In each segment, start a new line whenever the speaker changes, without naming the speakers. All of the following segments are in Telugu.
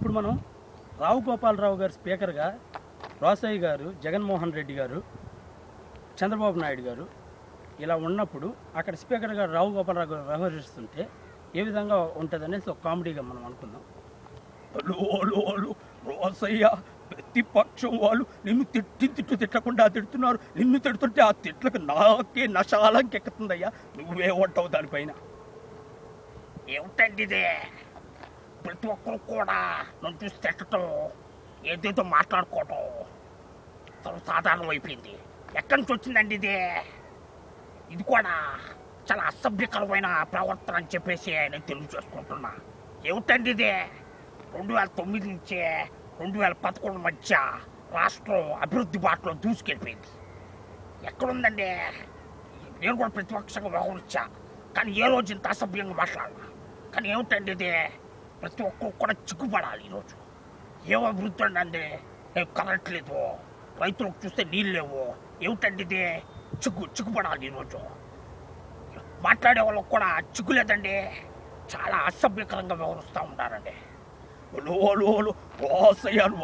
ఇప్పుడు మనం రావు గోపాలరావు గారు స్పీకర్గా, రోసయ్య గారు, జగన్మోహన్ రెడ్డి గారు, చంద్రబాబు నాయుడు గారు ఇలా ఉన్నప్పుడు అక్కడ స్పీకర్గా రావు గోపాలరావు గారు వ్యవహరిస్తుంటే ఏ విధంగా ఉంటుంది అనేసి ఒక కామెడీగా మనం అనుకుందాం. రోసయ్య ప్రతిపక్షం వాళ్ళు నిన్ను తిట్టకుండా తిడుతున్నారు, నిన్ను తిడుతుంటే ఆ తిట్లకు నాకే నశాలంకెక్కుతుందయ్యా, నువ్వే ఉంటావు దానిపైన.
ఏమిటండి ఇదే? ప్రతి ఒక్కరు కూడా నన్ను చూసి తిట్టడం, ఏదేదో మాట్లాడుకోవటం సర్వసాధారణం అయిపోయింది. ఎక్కడి నుంచి వచ్చిందండి ఇదే? ఇది కూడా చాలా అసభ్యకరమైన ప్రవర్తన అని చెప్పేసి నేను తెలియజేసుకుంటున్నా. ఏమిటండి ఇదే? 2009 నుంచి 2011 మధ్య రాష్ట్రం అభివృద్ధి బాటలో దూసుకెళ్ళిపోయింది. ఎక్కడుందండి? నేను కూడా ప్రతిపక్షంగా వ్యవహరించా, కానీ ఏ రోజు ఇంత అసభ్యంగా మాట్లాడాలి. కానీ ఏమిటండి ఇది? ప్రతి ఒక్కరు కూడా చిక్కుపడాలి. ఈరోజు ఏం అభివృద్ధి అండి? ఏం కరెంట్ లేదు, రైతులకు చూస్తే నీళ్ళు లేవు. ఏమిటండి ఇది? చిక్కుపడాలి. ఈరోజు మాట్లాడే వాళ్ళకు కూడా చిక్కు లేదండి, చాలా అసభ్యకరంగా వ్యవహరిస్తూ ఉంటారండి.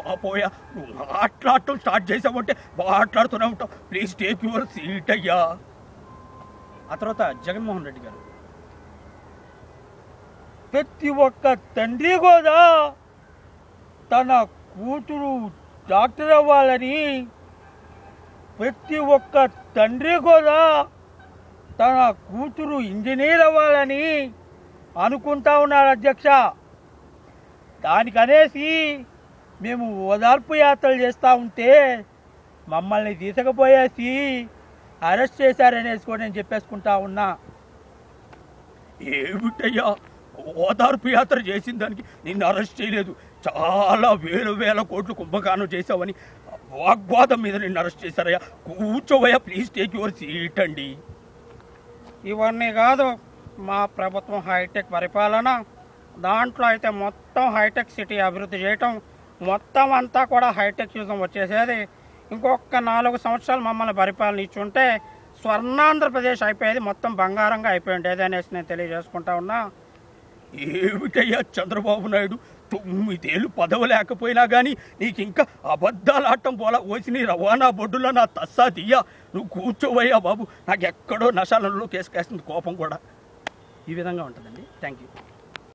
వాపోయా, నువ్వు మాట్లాడటం స్టార్ట్ చేసావంటే మాట్లాడుతూనే ఉంటావు. ప్లీజ్ టేక్ యువర్ సీట్ అయ్యా. ఆ తర్వాత జగన్మోహన్ రెడ్డి గారు,
ప్రతి ఒక్క తండ్రి కూడా తన కూతురు డాక్టర్ అవ్వాలని, ప్రతి ఒక్క తండ్రి కూడా తన కూతురు ఇంజనీర్ అవ్వాలని అనుకుంటా ఉన్నారు అధ్యక్ష. దానికనేసి మేము ఓదార్పు యాత్రలు చేస్తూ ఉంటే మమ్మల్ని తీసుకుపోయేసి అరెస్ట్ చేశారనేసి కూడా నేను చెప్పేసుకుంటా ఉన్నా.
ఏమిటయ్యా ఓదార్పు యాత్ర చేసిన దానికి నిన్ను అరెస్ట్ చేయలేదు, చాలా వేల కోట్లు కుంభకాణం చేసావని వాగ్వాదం మీద నిన్ను అరెస్ట్ చేశారయ్యా. కూర్చోవయ్యా, ప్లీజ్ టేక్ యువర్ సీట్ అండి.
ఇవన్నీ కాదు మా ప్రభుత్వం హైటెక్ పరిపాలన, దాంట్లో అయితే మొత్తం హైటెక్ సిటీ అభివృద్ధి చేయటం, మొత్తం అంతా కూడా హైటెక్ యూజం వచ్చేసేది. ఇంకొక 4 సంవత్సరాలు మమ్మల్ని పరిపాలన ఇచ్చుంటే స్వర్ణాంధ్రప్రదేశ్ అయిపోయేది, మొత్తం బంగారంగా అయిపోయి ఉండేది అనేసి నేను తెలియజేసుకుంటా ఉన్నా.
ఏమిటయ్యా చంద్రబాబు నాయుడు, 9 ఏళ్ళు పదవి లేకపోయినా కానీ నీకు ఇంకా అబద్ధాలు ఆడటం పోలా వచ్చి నీ రవాణా బొడ్డులో నా తస్సా దియ్యా. నువ్వు కూర్చోవయ్యా బాబు, నాకు ఎక్కడో నశాలలో కేసుకేస్తుంది కోపం కూడా. ఈ విధంగా ఉంటుందండి. Thank you.